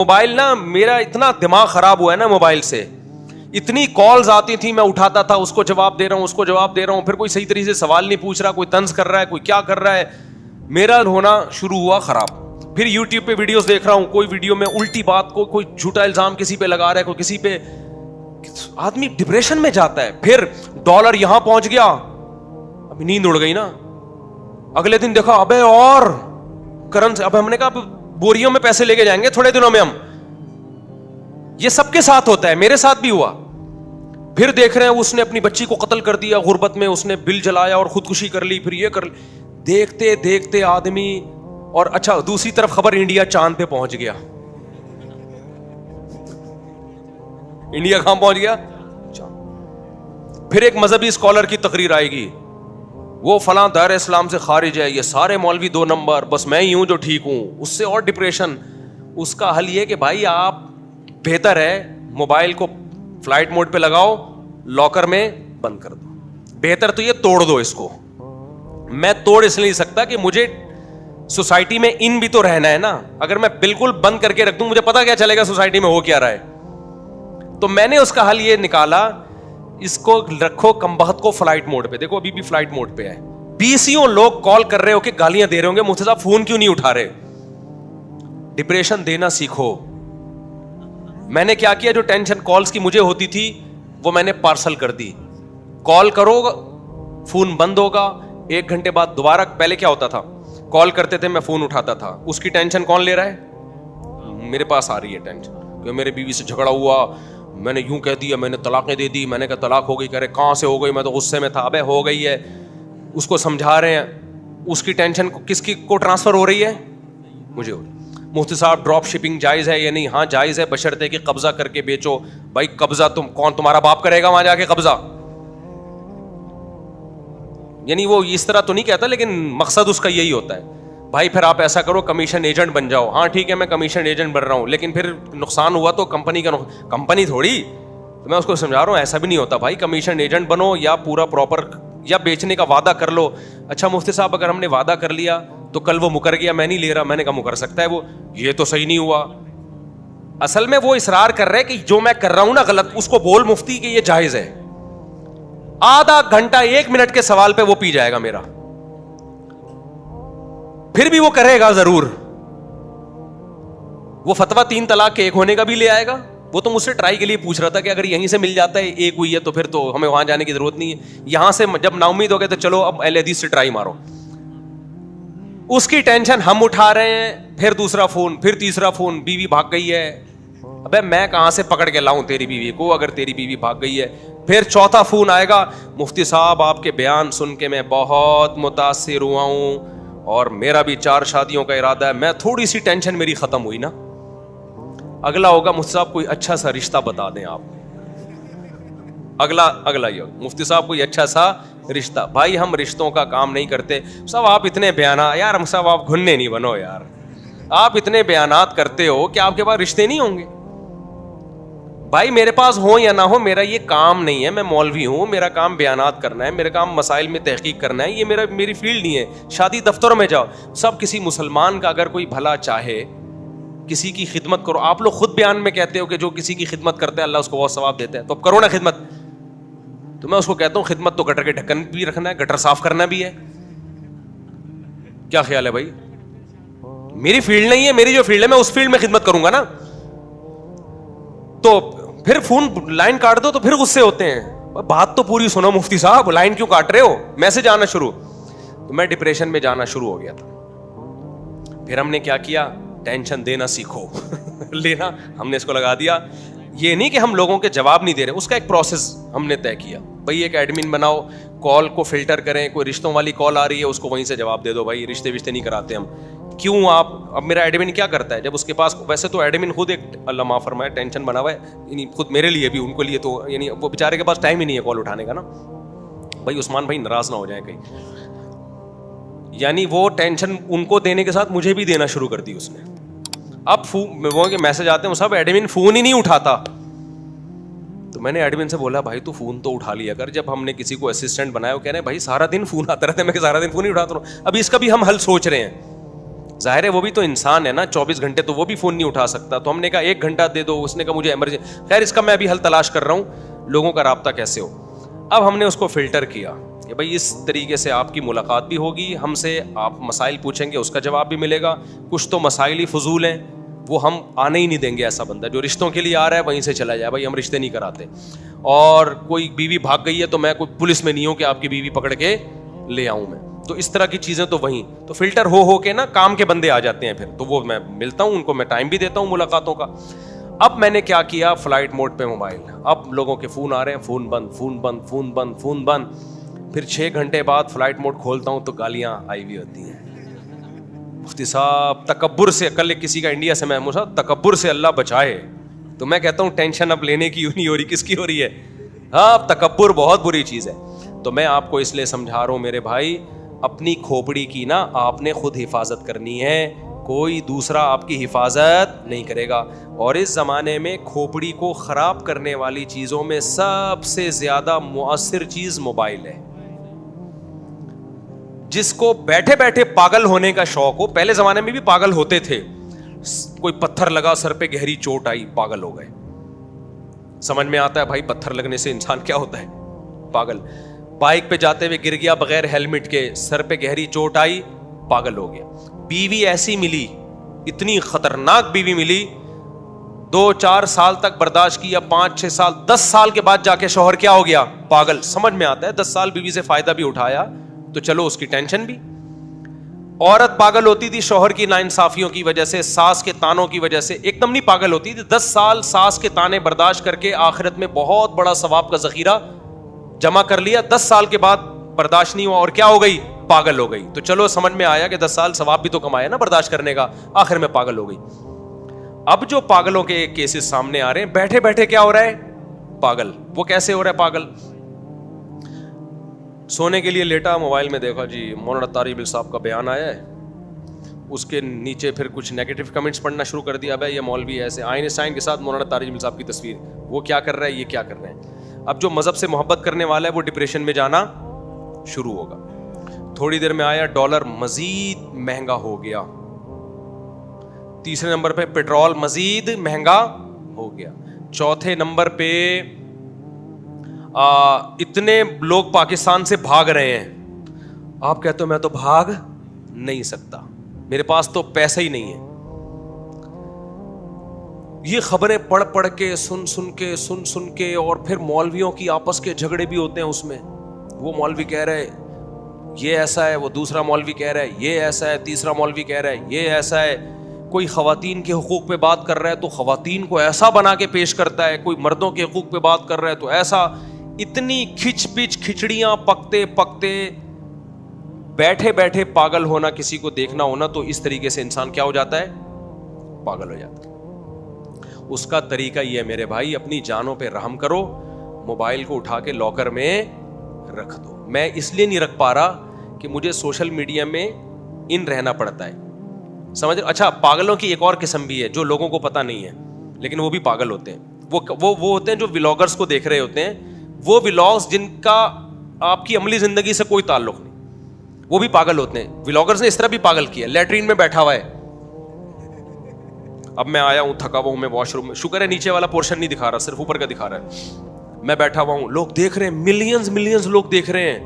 Mobile نا میرا اتنا دماغ خراب ہوا ہے نا موبائل سے, اتنی کالز آتی تھی, میں اٹھاتا تھا, اس کو جواب دے رہا ہوں, اس کو جواب دے رہا ہوں, پھر کوئی صحیح طریقے سے سوال نہیں پوچھ رہا, کوئی طنز کر رہا ہے, کوئی کیا کر رہا ہے, میرا ہونا شروع ہوا خراب. پھر یوٹیوب پہ ویڈیوز دیکھ رہا ہوں, کوئی ویڈیو میں الٹی بات کو, کوئی جھوٹا الزام کسی پہ لگا رہا ہے, کوئی کسی پہ, آدمی ڈپریشن میں جاتا ہے. پھر ڈالر یہاں پہنچ گیا, ابھی نیند اڑ گئی نا, اگلے دن دیکھا ابے اور کرنسی, اب ہم نے کہا بوریوں میں پیسے لے کے جائیں گے تھوڑے دنوں میں ہم. یہ سب کے ساتھ ہوتا ہے, میرے ساتھ بھی ہوا. پھر دیکھ رہے ہیں اس نے اپنی بچی کو قتل کر دیا غربت میں, اس نے بل جلایا اور خودکشی کر لی, پھر یہ کر لی. دیکھتے دیکھتے آدمی, اور اچھا دوسری طرف خبر انڈیا چاند پہ پہنچ گیا. انڈیا کہاں پہنچ گیا؟ پھر ایک مذہبی اسکالر کی تقریر آئے گی, وہ فلاں دائرہ اسلام سے خارج ہے, یہ سارے مولوی 2 نمبر, بس میں ہی ہوں جو ٹھیک ہوں. اس سے اور ڈپریشن. اس کا حل یہ کہ بھائی آپ بہتر ہے موبائل کو فلائٹ موڈ پہ لگاؤ, لاکر میں بند کر دو. بہتر تو یہ توڑ دو اس کو. میں توڑ اس لیے نہیں سکتا کہ مجھے سوسائٹی میں ان بھی تو رہنا ہے نا. اگر میں بالکل بند کر کے رکھ دوں, مجھے پتا کیا چلے گا سوسائٹی میں ہو کیا رہا ہے. تو میں نے اس کا حل یہ نکالا, اس کو رکھو کمبخت کو فلائٹ موڈ پہ. دیکھو ابھی بھی فلائٹ موڈ پہ ہے. 20 لوگ کال کر رہے ہو کہ گالیاں دے رہے ہوں گے, مفتی صاحب فون کیوں نہیں اٹھا رہے. ڈپریشن دینا سیکھو. میں نے کیا کیا, جو ٹینشن کالز کی مجھے ہوتی تھی وہ میں نے پارسل کر دی. کال کرو فون بند ہوگا, 1 گھنٹے بعد دوبارہ. پہلے کیا ہوتا تھا, کال کرتے تھے میں فون اٹھاتا تھا, اس کی ٹینشن کون لے رہا ہے؟ میرے پاس آ رہی ہے ٹینشن کہ میرے بیوی سے جھگڑا ہوا, میں نے یوں کہہ دیا, میں نے طلاقیں دے دی. میں نے کہا طلاق ہو گئی, کہہ رہے کہاں سے ہو گئی, میں تو غصے میں تھا. ابے ہو گئی ہے. اس کو سمجھا رہے ہیں, اس کی ٹینشن کس کی کو ٹرانسفر ہو رہی ہے؟ مجھے ہو رہی. مفتی صاحب ڈراپ شپنگ جائز ہے یا نہیں؟ ہاں جائز ہے, بشرطے کہ قبضہ کر کے بیچو. بھائی قبضہ کون تمہارا باپ کرے گا وہاں جا کے قبضہ؟ یعنی وہ اس طرح تو نہیں کہتا, لیکن مقصد اس کا یہی ہوتا ہے. بھائی پھر آپ ایسا کرو کمیشن ایجنٹ بن جاؤ. ہاں ٹھیک ہے میں کمیشن ایجنٹ بن رہا ہوں, لیکن پھر نقصان ہوا تو کمپنی کا کمپنی تھوڑی. تو میں اس کو سمجھا رہا ہوں ایسا بھی نہیں ہوتا بھائی, کمیشن ایجنٹ بنو یا پورا پراپر, یا بیچنے کا وعدہ کر لو. اچھا مفتی صاحب اگر ہم نے وعدہ کر لیا تو کل وہ مکر گیا, میں نہیں لے رہا. میں نے کہا مکر سکتا ہے وہ, یہ تو صحیح نہیں ہوا. اصل میں وہ اصرار کر رہے کہ جو میں کر رہا ہوں نا غلط. اس کو بول مفتی کہ یہ جائز ہے. آدھا گھنٹہ 1 منٹ کے سوال پہ وہ پی جائے گا میرا, پھر بھی وہ کرے گا ضرور. وہ فتویٰ 3 طلاق کے 1 ہونے کا بھی لے آئے گا. وہ تو مجھ سے ٹرائی کے لیے پوچھ رہا تھا کہ اگر یہیں سے مل جاتا ہے 1 ہوئی ہے تو پھر تو ہمیں وہاں جانے کی ضرورت نہیں ہے. یہاں سے جب نا امید ہو گئے تو چلو اب اہل حدیث سے ٹرائی مارو. اس کی ٹینشن ہم اٹھا رہے ہیں, پھر دوسرا فون, پھر تیسرا فون, بیوی بھاگ گئی ہے. ابے میں کہاں سے پکڑ کے لاؤں تیری بیوی کو اگر تیری بیوی بھاگ گئی ہے. پھر چوتھا فون آئے گا, مفتی صاحب آپ کے بیان سن کے میں بہت متاثر ہوا ہوں, اور میرا بھی 4 شادیوں کا ارادہ ہے. میں تھوڑی سی ٹینشن میری ختم ہوئی نا. اگلا ہوگا مفتی صاحب کوئی اچھا سا رشتہ بتا دیں آپ. اگلا یہ مفتی صاحب کوئی اچھا سا رشتہ. بھائی ہم رشتوں کا کام نہیں کرتے صاحب. آپ اتنے بیانات, یار ہم صاحب آپ گھننے نہیں بنو یار. آپ اتنے بیانات کرتے ہو کہ آپ کے پاس رشتے نہیں ہوں گے. بھائی میرے پاس ہو یا نہ ہو, میرا یہ کام نہیں ہے. میں مولوی ہوں, میرا کام بیانات کرنا ہے, میرا کام مسائل میں تحقیق کرنا ہے. یہ میری فیلڈ نہیں ہے. شادی دفتروں میں جاؤ, سب کسی مسلمان کا اگر کوئی بھلا چاہے, کسی کی خدمت کرو. آپ لوگ خود بیان میں کہتے ہو کہ جو کسی کی خدمت کرتا ہے اللہ اس کو بہت ثواب دیتا ہے, تو اب کرو نا خدمت. تو میں اس کو کہتا ہوں خدمت تو گٹر کے ڈھکن بھی رکھنا ہے, گٹر صاف کرنا بھی ہے. کیا خیال ہے بھائی؟ میری فیلڈ نہیں ہے, میری جو فیلڈ ہے میں اس فیلڈ میں خدمت کروں گا نا. تو پھر فون لائن کاٹ دو تو پھر غصے ہوتے ہیں. بات تو پوری سنو مفتی صاحب, لائن کیوں کاٹ رہے ہو؟ میسج آنا شروع. تو میں ڈپریشن میں جانا شروع ہو گیا تھا. پھر ہم نے کیا کیا, ٹینشن دینا سیکھو. لینا ہم نے اس کو لگا دیا. یہ نہیں کہ ہم لوگوں کے جواب نہیں دے رہے, اس کا ایک پروسیس ہم نے طے کیا. بھائی ایک ایڈمن بناؤ, کال کو فلٹر کریں, کوئی رشتوں والی کال آ رہی ہے اس کو وہیں سے جواب دے دو. بھائی رشتے نہیں کراتے ہم. کیوں آپ, اب میرا ایڈمن کیا کرتا ہے جب اس کے پاس, ویسے تو ایڈمن خود ایک اللہ معاف فرمائے ٹینشن بنا ہوا ہے, یعنی خود میرے لیے بھی ان کو لیے تو, یعنی وہ بیچارے کے پاس ٹائم ہی نہیں ہے کال اٹھانے کا نا. بھائی عثمان بھائی ناراض نہ ہو جائیں کہیں. یعنی وہ ٹینشن ان کو دینے کے ساتھ مجھے بھی دینا شروع کر دی اس نے. اب وہ کہ میسج آتے ہیں سب, ایڈمن فون ہی نہیں اٹھاتا. تو میں نے ایڈمن سے بولا بھائی تو فون تو اٹھا لیا کر. جب ہم نے کسی کو اسسٹنٹ بنایا, وہ کہہ رہے ہیں بھائی سارا دن فون آتا رہتا ہے. میں کہ سارا دن فون ہی اٹھاتا ہوں. ابھی اس کا بھی ہم حل سوچ رہے ہیں. ظاہر ہے وہ بھی تو انسان ہے نا, 24 گھنٹے تو وہ بھی فون نہیں اٹھا سکتا. تو ہم نے کہا 1 گھنٹہ دے دو, اس نے کہا مجھے ایمرجنسی. خیر اس کا میں ابھی حل تلاش کر رہا ہوں, لوگوں کا رابطہ کیسے ہو. اب ہم نے اس کو فلٹر کیا کہ بھائی اس طریقے سے آپ کی ملاقات بھی ہوگی, ہم سے آپ مسائل پوچھیں گے, اس کا جواب بھی ملے گا. کچھ تو مسائل ہی فضول ہیں, وہ ہم آنے ہی نہیں دیں گے. ایسا بندہ جو رشتوں کے لیے آ رہا ہے وہیں سے چلا جائے, بھائی ہم رشتے نہیں کراتے. اور کوئی بیوی بھاگ گئی ہے تو میں کوئی پولیس میں نہیں ہوں کہ آپ کی بیوی پکڑ کے لے آؤں میں. تو اس طرح کی چیزیں تو وہیں تو فلٹر ہو کے نا کام کے بندے آ جاتے ہیں. پھر تو وہ میں ملتا ہوں ان کو, میں ٹائم بھی دیتا ہوں ملاقاتوں کا. اب میں نے کیا کیا, فلائٹ موڈ پہ موبائل. اب لوگوں کے فون آ رہے ہیں, فون بند, فون بند, فون بند, فون بند. پھر 6 گھنٹے بعد فلائٹ موڈ کھولتا ہوں تو گالیاں آئی ہوئی ہوتی ہیں. مفتی صاحب تکبر سے, کل کسی کا انڈیا سے میں تکبر سے اللہ بچائے. تو میں کہتا ہوں ٹینشن اب لینے کی نہیں ہو رہی, کس کی ہو رہی ہے؟ ہاں تکبر بہت بری چیز ہے. تو میں آپ کو اس لیے سمجھا رہا ہوں میرے بھائی, اپنی کھوپڑی کی نا آپ نے خود حفاظت کرنی ہے, کوئی دوسرا آپ کی حفاظت نہیں کرے گا. اور اس زمانے میں کھوپڑی کو خراب کرنے والی چیزوں میں سب سے زیادہ مؤثر چیز موبائل ہے. جس کو بیٹھے بیٹھے پاگل ہونے کا شوق ہو, پہلے زمانے میں بھی پاگل ہوتے تھے, کوئی پتھر لگا سر پہ, گہری چوٹ آئی, پاگل ہو گئے. سمجھ میں آتا ہے بھائی پتھر لگنے سے انسان کیا ہوتا ہے, پاگل. بائک پہ جاتے ہوئے گر گیا بغیر ہیلمٹ کے, سر پہ گہری چوٹ آئی, پاگل ہو گیا. بیوی ایسی ملی, اتنی خطرناک بیوی ملی, 2-4 سال تک برداشت کیا, 5-6 سال, 10 سال کے بعد جا کے شوہر کیا ہو گیا, پاگل. سمجھ میں آتا ہے 10 سال بیوی سے فائدہ بھی اٹھایا تو چلو اس کی ٹینشن بھی. عورت پاگل ہوتی تھی شوہر کی ناانصافیوں کی وجہ سے, ساس کے تانوں کی وجہ سے, ایک دم نہیں پاگل ہوتی تھی. 10 سال ساس کے تانے برداشت کر کے آخرت میں بہت بڑا ثواب کا ذخیرہ جمع کر لیا. 10 سال کے بعد برداشت نہیں ہوا اور کیا ہو گئی, پاگل ہو گئی. تو چلو سمجھ میں آیا کہ 10 سال ثواب بھی تو کمایا نا برداشت کرنے کا, آخر میں پاگل ہو گئی. اب جو پاگلوں کے کیسز سامنے آ رہے ہیں, بیٹھے بیٹھے کیا ہو رہا ہے, پاگل. وہ کیسے ہو رہا ہے پاگل؟ سونے کے لیے لیٹا, موبائل میں دیکھا جی مولانا طارق بل صاحب کا بیان آیا ہے, اس کے نیچے پھر کچھ نیگیٹو کمنٹس پڑھنا شروع کر دیا. بھائی یہ مولوی ایسے, آئنسٹائن کے ساتھ مولانا طارق بل صاحب کی تصویر, وہ کیا کر رہا ہے, یہ کیا کر رہے ہیں. اب جو مذہب سے محبت کرنے والا ہے وہ ڈپریشن میں جانا شروع ہوگا. تھوڑی دیر میں آیا ڈالر مزید مہنگا ہو گیا, تیسرے نمبر پہ پیٹرول مزید مہنگا ہو گیا, چوتھے نمبر پہ اتنے لوگ پاکستان سے بھاگ رہے ہیں. آپ کہتے ہو میں تو بھاگ نہیں سکتا, میرے پاس تو پیسہ ہی نہیں ہے. یہ خبریں پڑھ پڑھ کے سن کے اور پھر مولویوں کی آپس کے جھگڑے بھی ہوتے ہیں اس میں. وہ مولوی کہہ رہے یہ ایسا ہے, وہ دوسرا مولوی کہہ رہا ہے یہ ایسا ہے, تیسرا مولوی کہہ رہا ہے یہ ایسا ہے. کوئی خواتین کے حقوق پہ بات کر رہا ہے تو خواتین کو ایسا بنا کے پیش کرتا ہے, کوئی مردوں کے حقوق پہ بات کر رہا ہے تو ایسا. اتنی کھچ پچ کھچڑیاں پکتے پکتے, بیٹھے بیٹھے پاگل ہونا, کسی کو دیکھنا ہونا, تو اس طریقے سے انسان کیا ہو جاتا ہے, پاگل ہو جاتا ہے. اس کا طریقہ یہ ہے میرے بھائی, اپنی جانوں پہ رحم کرو, موبائل کو اٹھا کے لاکر میں رکھ دو. میں اس لیے نہیں رکھ پا رہا کہ مجھے سوشل میڈیا میں ان رہنا پڑتا ہے, سمجھ. اچھا پاگلوں کی ایک اور قسم بھی ہے جو لوگوں کو پتہ نہیں ہے لیکن وہ بھی پاگل ہوتے ہیں. وہ ہوتے ہیں جو ولاگرز کو دیکھ رہے ہوتے ہیں, وہ ولاگز جن کا آپ کی عملی زندگی سے کوئی تعلق نہیں, وہ بھی پاگل ہوتے ہیں. ولاگرز نے اس طرح بھی پاگل کیا, لیٹرین میں بیٹھا ہوا ہے, اب میں آیا ہوں تھکا ہوا ہوں, میں واش روم میں, شکر ہے نیچے والا پورشن نہیں دکھا رہا, صرف اوپر کا دکھا رہا ہے. میں بیٹھا ہوا ہوں, لوگ دیکھ رہے ہیں, ملینز لوگ دیکھ رہے ہیں,